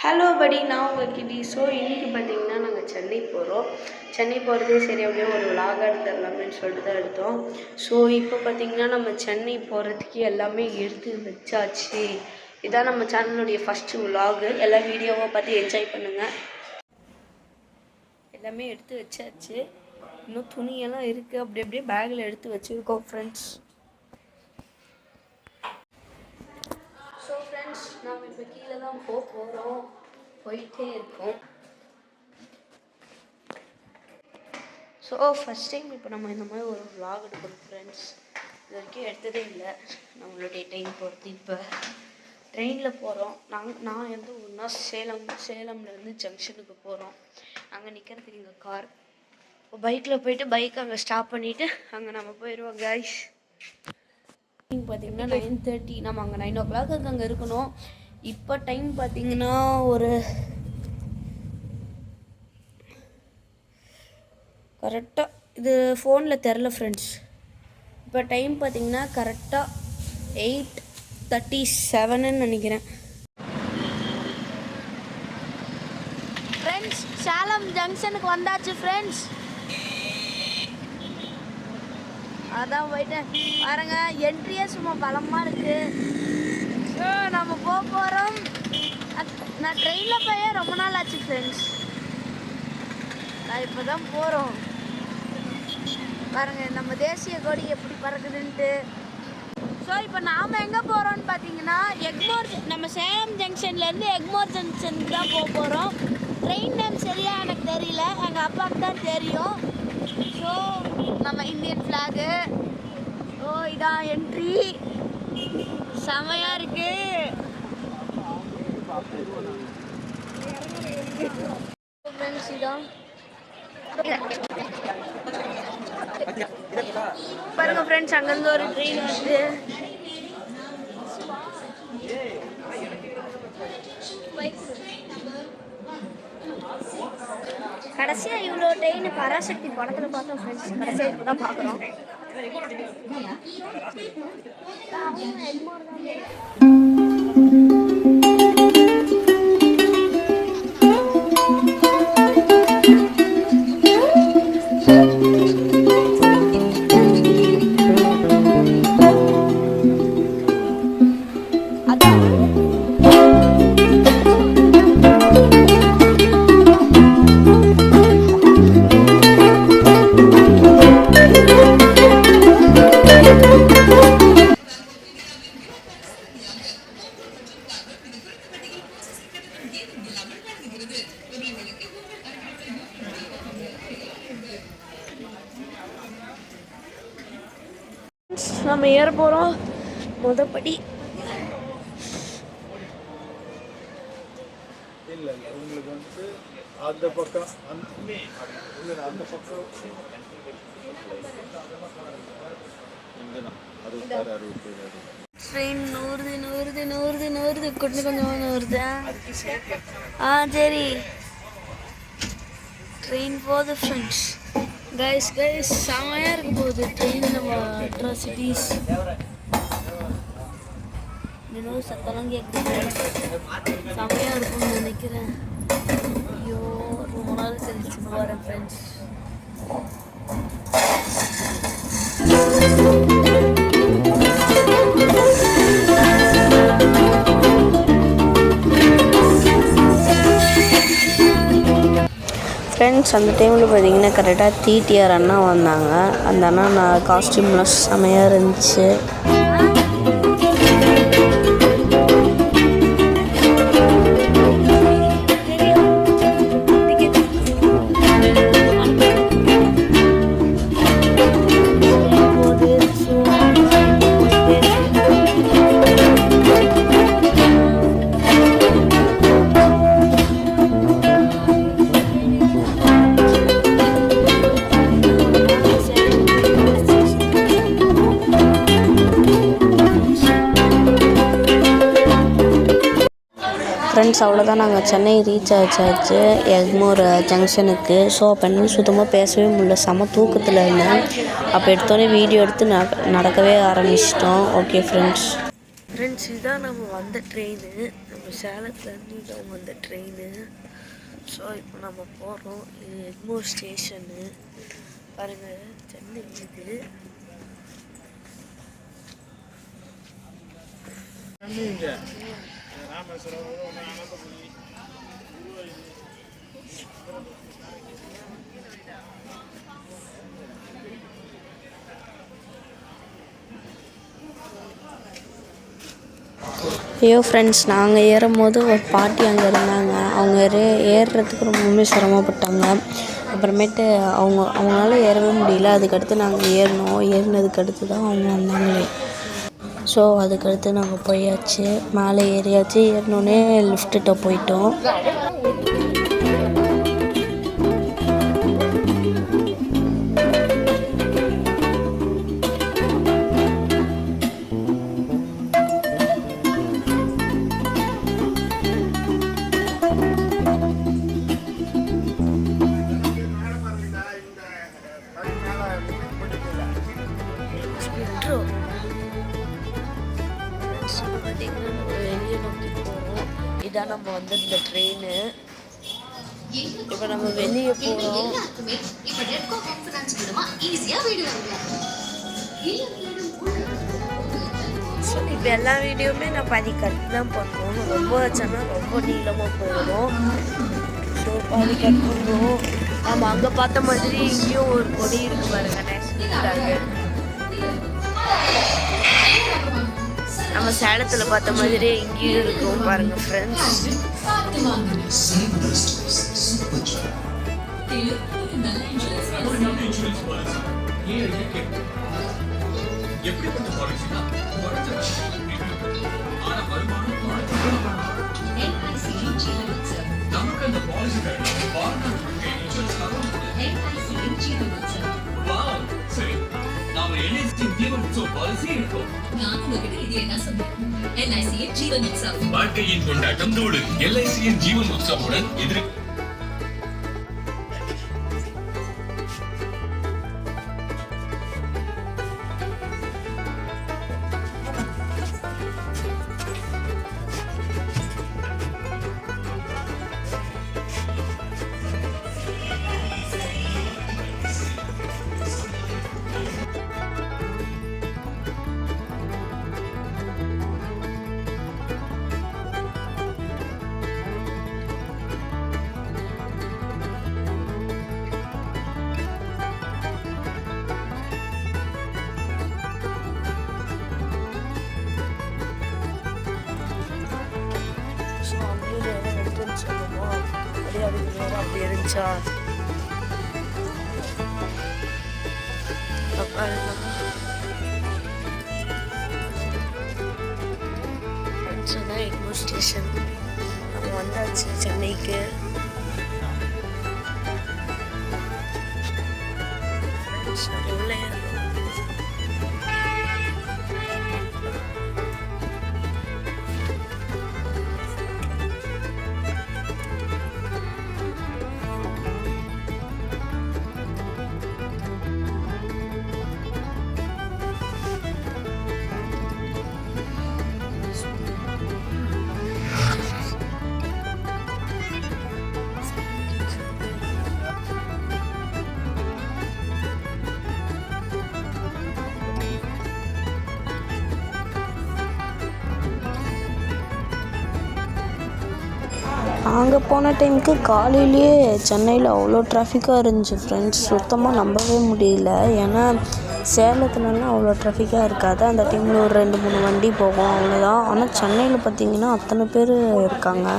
Hello படி, நான் உங்கள் கிட்டி. ஸோ இன்றைக்கி பார்த்தீங்கன்னா நாங்கள் சென்னை போகிறோம். சென்னை போகிறதே சரி அப்படியே ஒரு விலாகாக எடுத்துடலாமேன்னு சொல்லிட்டு தான் எடுத்தோம். ஸோ இப்போ பார்த்தீங்கன்னா நம்ம சென்னை போகிறதுக்கு எல்லாமே எடுத்து வச்சாச்சு. இதான் நம்ம சேனலுடைய ஃபஸ்ட்டு விலாகு. எல்லா வீடியோவை பார்த்து என்ஜாய் பண்ணுங்கள். எல்லாமே எடுத்து வச்சாச்சு. இன்னும் துணியெல்லாம் இருக்குது, அப்படி அப்படியே பேக்கில் எடுத்து வச்சுருக்கோம் ஃப்ரெண்ட்ஸ். ஸோ ஃப்ரெண்ட்ஸ், நாம் இப்போ கீழே தான் போகிறோம், போயிட்டே இருக்கோம். ஸோ ஃபஸ்ட் டைம் இப்போ நம்ம இந்த மாதிரி ஒரு vlog எடுக்கிறோம் ஃப்ரெண்ட்ஸ். இது வரைக்கும் எடுத்ததே இல்லை நம்மளுடைய ட்ரெயின் போகிறது. இப்போ ட்ரெயினில் போகிறோம். நான் எந்த ஊர்னா சேலம்லேருந்து ஜங்ஷனுக்கு போகிறோம். அங்கே நிற்கிறதுக்கு எங்கள் கார். இப்போ பைக்கில் போயிட்டு பைக் அங்கே ஸ்டாப் பண்ணிவிட்டு அங்கே நம்ம போயிடுவோம் கைஸ். பார்த்தீங்கன்னா 9:30. நம்ம அங்கே 9 o'clock அங்கே இருக்கணும். இப்போ டைம் பார்த்தீங்கன்னா ஒரு கரெக்டாக இது ஃபோனில் தெரில ஃப்ரெண்ட்ஸ். இப்போ டைம் பார்த்தீங்கன்னா கரெக்டாக 8:37ன்னு நினைக்கிறேன். ஃப்ரெண்ட்ஸ், சேலம் ஜங்ஷனுக்கு வந்தாச்சு ஃப்ரெண்ட்ஸ். அதான் போயிட்டேன் பாருங்க, என்ட்ரியே சும்மா பலமாக இருக்குது. ஸோ நம்ம போகிறோம். நான் ட்ரெயினில் போயே ரொம்ப நாள் ஆச்சு ஃப்ரெண்ட்ஸ். நான் இப்போ தான் போகிறோம். பாருங்கள் நம்ம தேசிய கொடி எப்படி பறக்குதுன்ட்டு. ஸோ இப்போ நாம் எங்கே போகிறோம்னு பார்த்தீங்கன்னா எக்மோர். நம்ம சேலம் ஜங்ஷன்லேருந்து எக்மோர் ஜங்ஷனுக்கு தான் போகிறோம். ட்ரெயின் நேம் சரியாக எனக்கு தெரியல, எங்கள் அப்பாவுக்கு தான் தெரியும். ஸோ நம்ம இந்தியன் ஃப்ளாகு. ஓ இதான் என்ட்ரி, செமையாக இருக்கு. ஃப்ரெண்ட்ஸ் இதான் பாருங்க ஃப்ரெண்ட்ஸ், அங்கேருந்து ஒரு ட்ரெயின் வருது. கடைசியாக இவ்வளோ ட்ரெயின் பராசக்தி படத்தில் பார்த்தோம் ஃப்ரெண்ட்ஸ். கடைசியாக இப்போ தான் பார்க்குறோம். நம்ம ஏற போகிறோம். முதப்படி இல்லை உங்களுக்கு வந்து அந்த பக்கம் அந்த பக்கம் ட்ரெயின் நூறுது கொஞ்சம் நூறுது. சரி ட்ரெயின் போகுது ஃப்ரெண்ட்ஸ். கைஸ் செமையாக இருக்க போகுது ட்ரெயின். நம்ம அட்ராசிட்டிஸ் இன்னும் சத்தெல்லாம் கேட்குது. செமையாக இருக்கும்னு நினைக்கிறேன். ஐயோ ரொம்ப நாள் தெரிஞ்சு போகிறேன் ஃப்ரெண்ட்ஸ். ஃப்ரெண்ட்ஸ், அந்த டைமில் பார்த்தீங்கன்னா கரெக்டாக டிடிஆர் அண்ணா வந்தாங்க. அந்த அண்ணா நான் காஸ்டியூம்லாம் செமையாக இருந்துச்சு. ஃப்ரெண்ட்ஸ், அவ்வளோதான், நாங்கள் சென்னை ரீச் ஆச்சாச்சு எக்மோர் ஜங்ஷனுக்கு. ஸோ அப்போ என்ன சுத்தமாக பேசவே முடியல, செம தூக்கத்தில் இருந்தேன். அப்போ எடுத்தோடனே வீடியோ எடுத்து நடக்கவே ஆரம்பிச்சிட்டோம். Okay friends. ஃப்ரெண்ட்ஸ், இதுதான் நம்ம வந்த ட்ரெயின். நம்ம சேலத்துலேருந்து இதான் வந்த ட்ரெயின். ஸோ இப்போ நம்ம போகிறோம். இது எக்மோர் ஸ்டேஷனு பாருங்கள், சென்னை இது. ஐயோ ஃப்ரெண்ட்ஸ், நாங்கள் ஏறும்போது ஒரு பாட்டி அங்கே இருந்தாங்க. அவங்க ஏறுறதுக்கு ரொம்பவுமே சிரமப்பட்டாங்க. அப்புறமேட்டு அவங்களால ஏறவே முடியல. அதுக்கடுத்து நாங்கள் ஏறினதுக்கடுத்து தான் அவங்க வந்தாங்களே. ஸோ அதுக்கடுத்து நாங்கள் போயாச்சு, மேலே ஏறியாச்சு. ஏறினோடனே லிஃப்ட்டுகிட்ட போயிட்டோம். வெளியே நோக்கி போகிறோம். இதான் நம்ம வந்து இந்த ட்ரெயின். இப்போ நம்ம வெளியே போகிறோம். ஸோ இப்போ எல்லா வீடியோவுமே நான் பாதி கட் தான் பண்ணுவோம். ரொம்ப வச்சோன்னா ரொம்ப நீளமாக போயிடும். ஸோ பாதி கட் பண்ணுவோம். நம்ம அங்கே பார்த்த மாதிரி இங்கேயும் ஒரு கொடி இருக்கு பாருங்க, நேஷனல். நம்ம சேலத்தில் பார்த்த மாதிரியே இங்கேயும் இருக்கும் பாருங்க ஃப்ரெண்ட்ஸ். வாழ்க்கையின் கொண்டாட்டத்தோடு எல்ஐசியின் ஜீவன் உற்சவமுடன் அப்படி இருந்துச்சா எக்மோர் ஸ்டேஷன். நம்ம வந்தாச்சு சென்னைக்கு. உள்ளே நாங்கள் போன டைமுக்கு காலையிலேயே சென்னையில் அவ்வளோ டிராஃபிக்காக இருந்துச்சு ஃப்ரெண்ட்ஸ். சுத்தமாக நம்பவே முடியல. ஏன்னா சேலத்துலலாம் அவ்வளோ டிராஃபிக்காக இருக்காது. அந்த டைமில் ஒரு 2-3 வண்டி போகும், அவ்வளோதான். ஆனால் சென்னையில் பார்த்திங்கன்னா அத்தனை பேர் இருக்காங்க.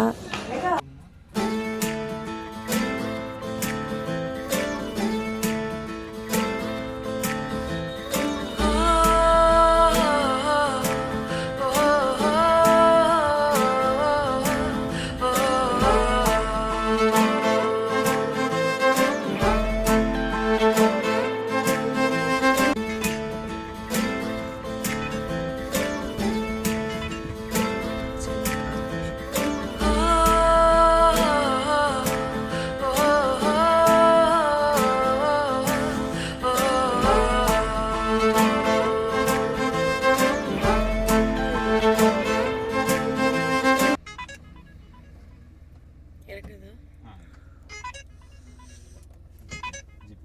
இருக்குது.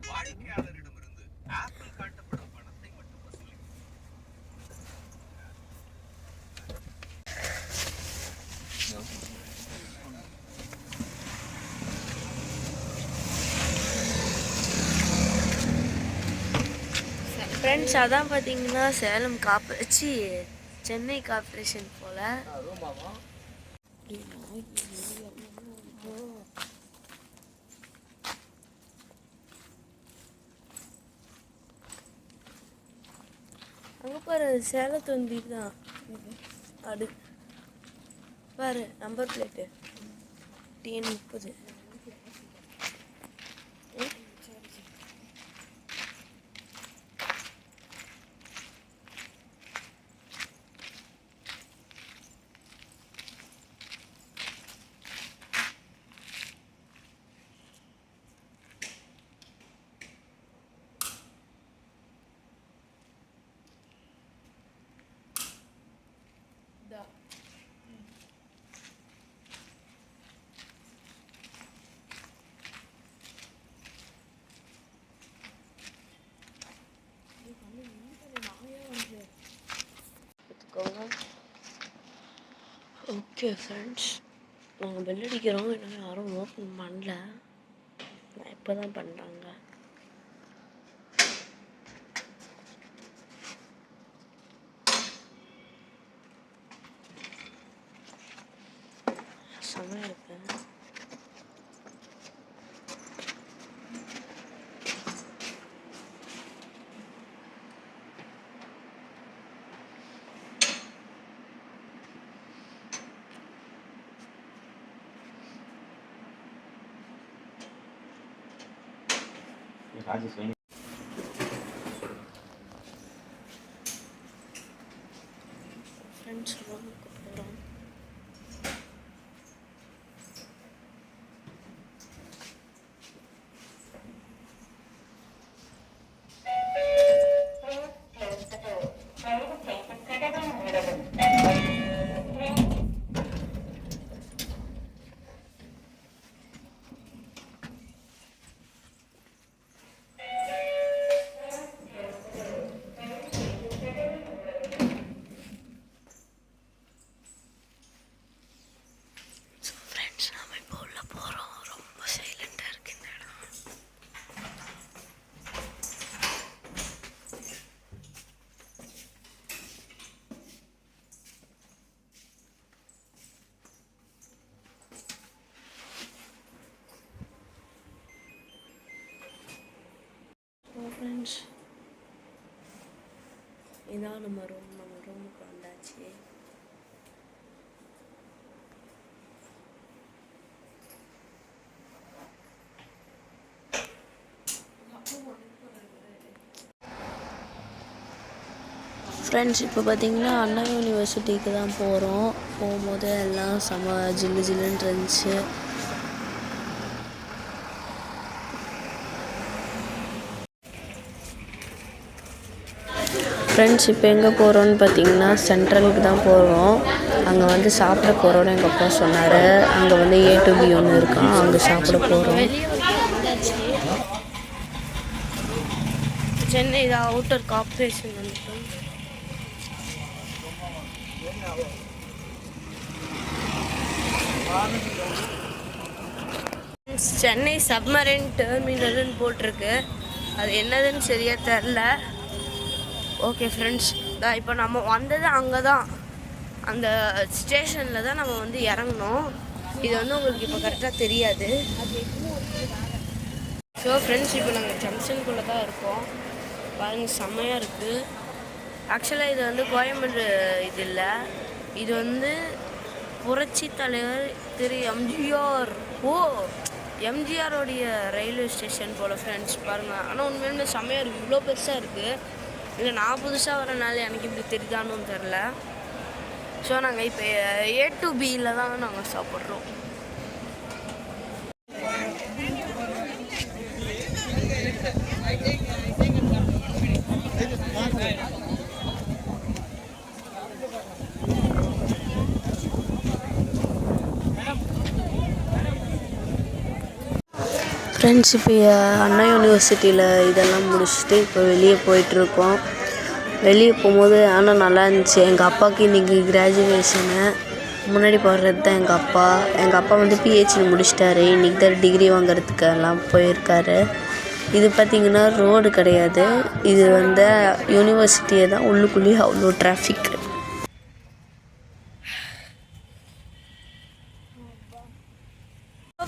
வாடிக்கையாளரிடமிருந்து ஆப்பிள் காட்டப்படும் பணத்தை மட்டும் வசூலிக்கும். ஃப்ரெண்ட்ஸ் அதான் பார்த்தீங்கன்னா சேலம் சென்னை கார்ப்பரேஷன் போல். அங்கே பாரு சேலத்து வண்டிட்டு தான் அது பாரு number plate TN 30. Okay friends, நாங்கள் பெல் அடிக்கிறோம், இன்னும் யாரும் ஓப்பன் பண்ணல. நான் இப்போ தான் பண்ணுறாங்க. செமையாக இருக்கு. ஃப்ரெண்ட்ஸ் ரூமுக்கு போகிறோம். ஃப்ரெண்ட்ஸ் இதான் நம்ம ரூமுக்கு வந்தாச்சு. ஃப்ரெண்ட்ஸ் இப்போ பார்த்தீங்கன்னா அண்ணா யூனிவர்சிட்டிக்கு தான் போகிறோம். போகும்போது எல்லாம் செம ஜில்லுன்னு இருந்துச்சு. ஃப்ரெண்ட்ஸ் இப்போ எங்கே போகிறோன்னு பார்த்தீங்கன்னா சென்ட்ரலுக்கு தான் போகிறோம். அங்கே வந்து சாப்பிட போகிறோன்னு எங்கள் அப்பா சொன்னார். அங்கே வந்து A to B ஒன்று இருக்கான், அங்கே சாப்பிட போகிறோம். சென்னை தான் அவுட்டர் கார்ப்பரேஷன் வந்துட்டோம். சென்னை சப்மரைன் டெர்மினல்னு போட்டிருக்கு, அது என்னதுன்னு சரியாக தெரில. ஓகே ஃப்ரெண்ட்ஸ், இப்போ நம்ம வந்தது அங்கே தான், அந்த ஸ்டேஷனில் தான் நம்ம வந்து இறங்கணும். இது வந்து உங்களுக்கு இப்போ கரெக்டாக தெரியாது. ஸோ ஃப்ரெண்ட்ஸ் இப்போ நாங்கள் ஜங்ஷனுக்குள்ளே தான் இருக்கோம். பாருங்கள் செம்மையாக இருக்குது. ஆக்சுவலாக இது வந்து கோயம்பேடு இது இல்லை, இது வந்து புரட்சி தலைவர் திரு எம்ஜிஆரோடைய ரயில்வே ஸ்டேஷன் போல் ஃப்ரெண்ட்ஸ். பாருங்கள், ஆனால் உண்மையுமே செம்மையாக இருக்குது. இவ்வளோ பெருசாக இருக்குது. இல்லை நான் புதுசாக வரனால எனக்கு இப்படி தெரியுதான்னு தெரில. ஸோ நாங்கள் இப்போ A to Bயில் தான் நாங்கள் சாப்பிட்றோம். ஃப்ரெண்ட்ஸ், இப்போ அண்ணா யூனிவர்சிட்டியில் இதெல்லாம் முடிச்சுட்டு இப்போ வெளியே போயிட்டுருக்கோம். வெளியே போகும்போது ஆனால் நல்லா இருந்துச்சு. எங்கள் அப்பாவுக்கு இன்றைக்கி கிராஜுவேஷனு. முன்னாடி போடுறது தான் எங்கள் அப்பா வந்து பிஹெச்டி முடிச்சிட்டாரு. இன்றைக்கி தான் டிகிரி வாங்குறதுக்கு எல்லாம் போயிருக்காரு. இது பார்த்திங்கன்னா ரோடு கிடையாது, இது வந்து யூனிவர்சிட்டியே தான். உள்ளுக்குள்ளேயே அவ்வளோ டிராஃபிக்.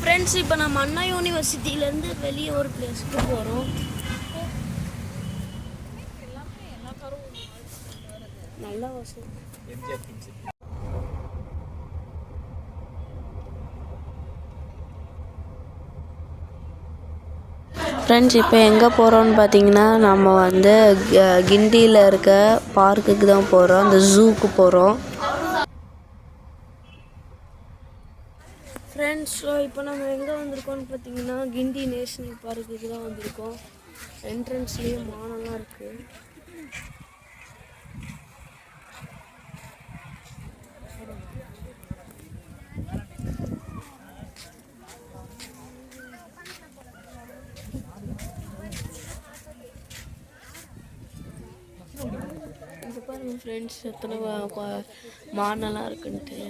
ஃப்ரெண்ட்ஸ், இப்போ நம்ம அண்ணா யூனிவர்சிட்டியிலேருந்து வெளியே ஒரு பிளேஸ்க்கு போகிறோம். நல்லா வசதி. ஃப்ரெண்ட்ஸ், இப்போ எங்கே போகிறோன்னு பார்த்தீங்கன்னா நம்ம வந்து கிண்டியில் இருக்க பார்க்குக்கு தான் போகிறோம். அந்த ஜூக்கு போகிறோம். ஃப்ரெண்ட்ஸ், ஸோ இப்போ நம்ம எங்கே வந்திருக்கோம்னு பார்த்தீங்கன்னா கிண்டி நேஷ்னல் பார்க்குக்கு தான் வந்திருக்கோம். என்ட்ரன்ஸ்லேயே மானெல்லாம் இருக்குது. இது பாருங்கள் ஃப்ரெண்ட்ஸ், எத்தனை மானெல்லாம் இருக்குன்ட்டு.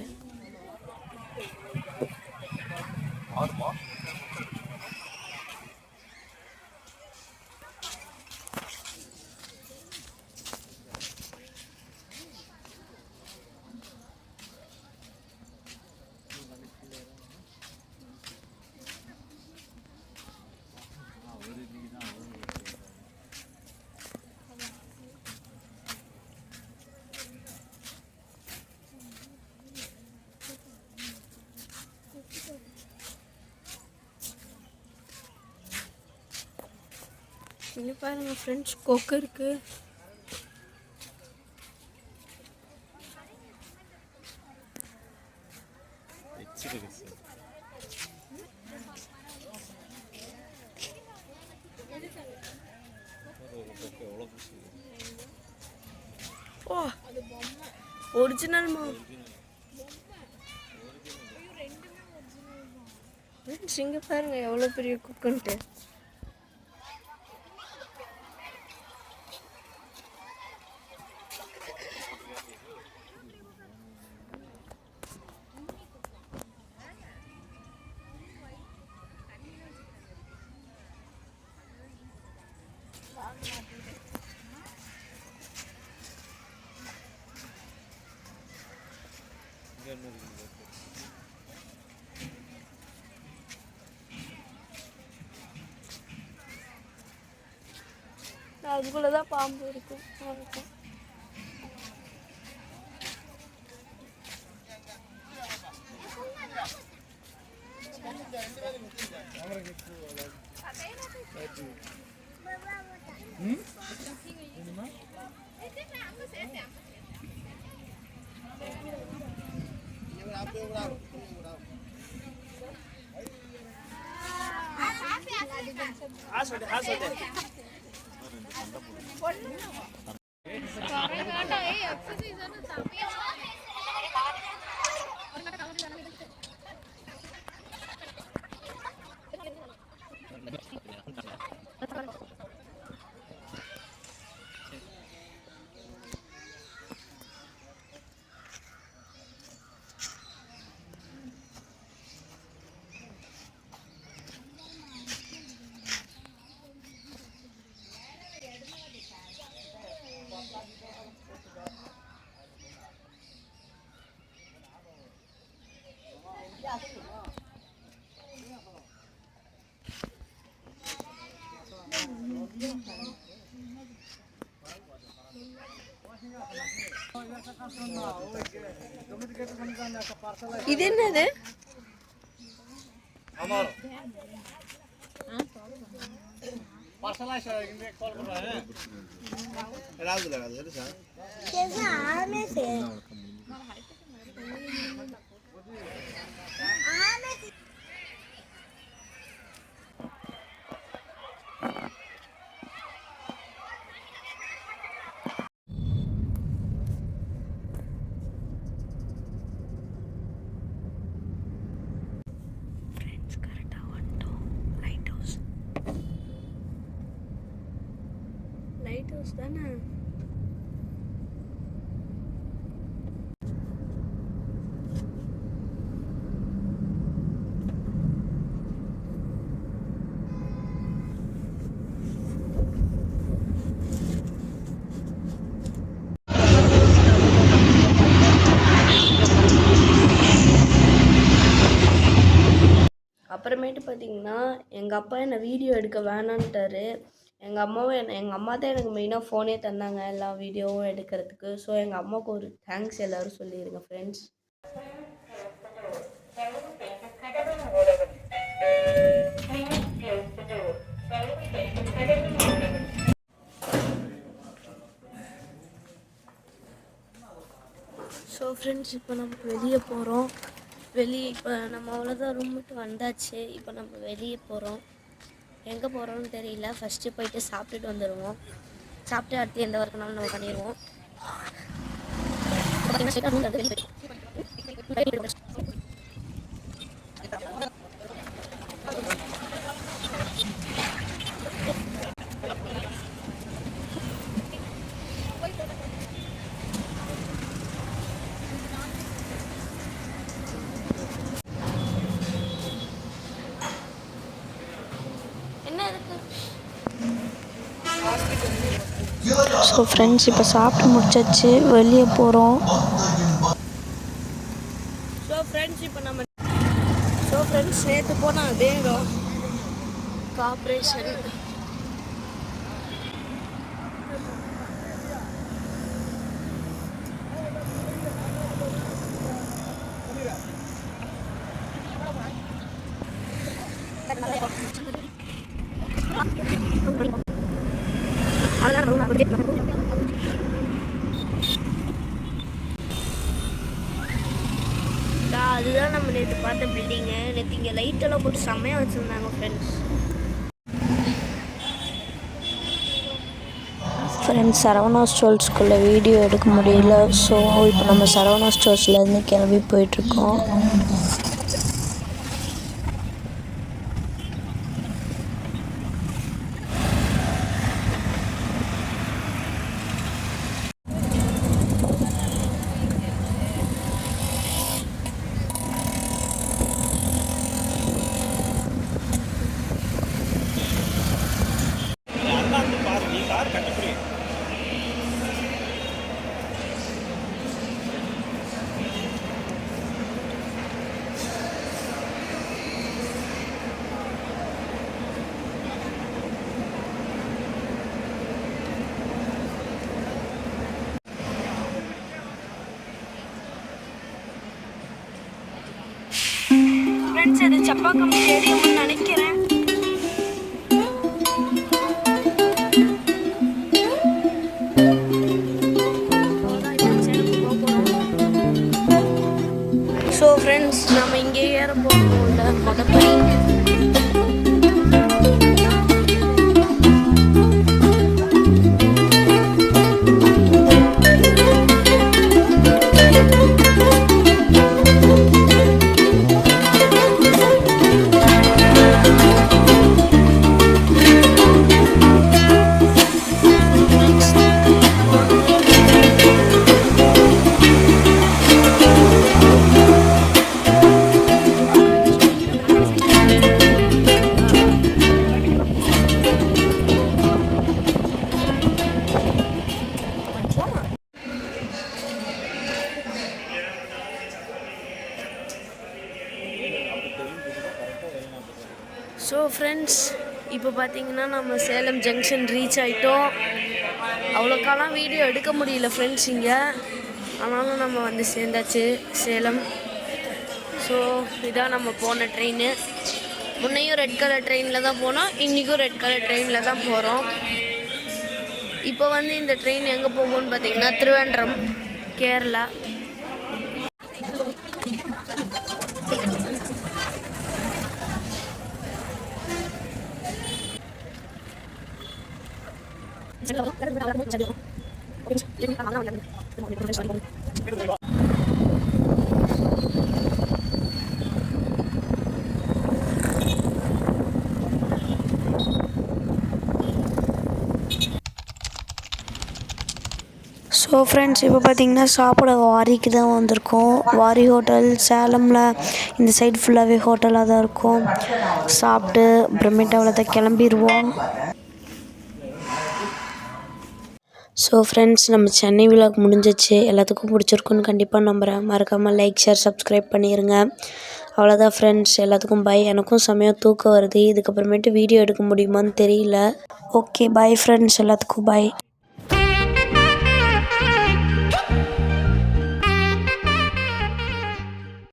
இங்கே பாருங்க ஃப்ரெண்ட்ஸ், கொக்கு இருக்கு. ஓ, ஒரிஜினல் ஃப்ரெண்ட்ஸ், இங்கே பாருங்க எவ்வளோ பெரிய கொக்குன்ட்டு. அதுக்குள்ளே தான் பாம்பு இருக்கும். இது என்னது? கரெக்டாக வந்துட்டோம் லைட் ஹவுஸ். ஷோஸ் தானே. அப்புறமேட்டு பார்த்தீங்கன்னா எங்கள் அப்பா என்னை வீடியோ எடுக்க வேணான்ட்டாரு. எங்கள் அம்மா தான் எனக்கு மெயினாக ஃபோனே தந்தாங்க எல்லா வீடியோவும் எடுக்கிறதுக்கு. ஸோ எங்கள் அம்மாவுக்கு ஒரு தேங்க்ஸ் எல்லோரும் சொல்லிடுங்க ஃப்ரெண்ட்ஸ். ஸோ ஃப்ரெண்ட்ஸ், இப்போ நம்ம வெளியே போகிறோம். இப்போ நம்ம அவ்வளோதான் ரூம் விட்டு வந்தாச்சு. இப்போ நம்ம வெளியே போகிறோம். எங்கே போகிறோம்னு தெரியல. ஃபஸ்ட்டு போயிட்டு சாப்பிட்டுட்டு வந்துடுவோம். சாப்பிட்டு அடுத்து எந்த ஒர்க்குனாலும் நம்ம பண்ணிடுவோம். ஸோ ஃப்ரெண்ட்ஸ், இப்போ சாப்பிட்டு முடிச்சாச்சு, வெளியே போகிறோம். ஸோ ஃப்ரெண்ட்ஸ் நேற்று போனால் வேகம் கார்பரேஷன் அதுதான் நம்ம நேற்று பார்த்த பில்டிங்கு. நேற்று இங்கே லைட்டெல்லாம் போட்டு செம்மையாக வச்சுருந்தாங்க ஃப்ரெண்ட்ஸ். சரவணா ஸ்டோர்ஸ்குள்ளே வீடியோ எடுக்க முடியல. ஸோ இப்போ நம்ம சரவணா ஸ்டோர்ஸ்லேருந்து கிளம்பி போயிட்டுருக்கோம். ஃப்ரெண்ட்ஸ், இது சப்பாக்கம் ஸ்டேடியம்னு நினைக்கிறேன். ஸோ ஃப்ரெண்ட்ஸ், நம்ம இங்கே ஏற போகிறோம்ல மொதப்படி. ஸோ ஃப்ரெண்ட்ஸ், இப்போ பார்த்தீங்கன்னா நம்ம சேலம் ஜங்ஷன் ரீச் ஆகிட்டோம். அவ்வளோக்காலாம் வீடியோ எடுக்க முடியல ஃப்ரெண்ட்ஸ் இங்கே. ஆனாலும் நம்ம வந்து சேர்ந்தாச்சு சேலம். ஸோ இதான் நம்ம போன ட்ரெயின். முன்னையும் ரெட் கலர் ட்ரெயினில் தான் போனோம், இன்றைக்கும் ரெட் கலர் ட்ரெயினில் தான் போகிறோம். இப்போ வந்து இந்த ட்ரெயின் எங்கே போகும்னு பார்த்தீங்கன்னா திருவேண்டரம், கேரளா. ஸோ ஃப்ரெண்ட்ஸ் இப்போ பார்த்தீங்கன்னா சாப்பிட வாரிக்கு தான் வந்திருக்கோம். வாரி ஹோட்டல் சேலமில் இந்த சைடு ஃபுல்லாகவே ஹோட்டலாக தான் இருக்கும். சாப்பிட்டு அப்புறமேட்டு அவ்வளோதான் கிளம்பிடுவோம். ஸோ ஃப்ரெண்ட்ஸ் நம்ம சென்னை விலாக் முடிஞ்சிச்சு. எல்லாத்துக்கும் பிடிச்சிருக்குன்னு கண்டிப்பாக நம்புகிறேன். மறக்காமல் லைக் ஷேர் சப்ஸ்கிரைப் பண்ணிடுங்க. அவ்வளோதான் ஃப்ரெண்ட்ஸ், எல்லாத்துக்கும் பை. எனக்கும் செமையாக தூக்கம் வருது. இதுக்கப்புறமேட்டு வீடியோ எடுக்க முடியுமான்னு தெரியல. ஓகே பை ஃப்ரெண்ட்ஸ், எல்லாத்துக்கும் பை.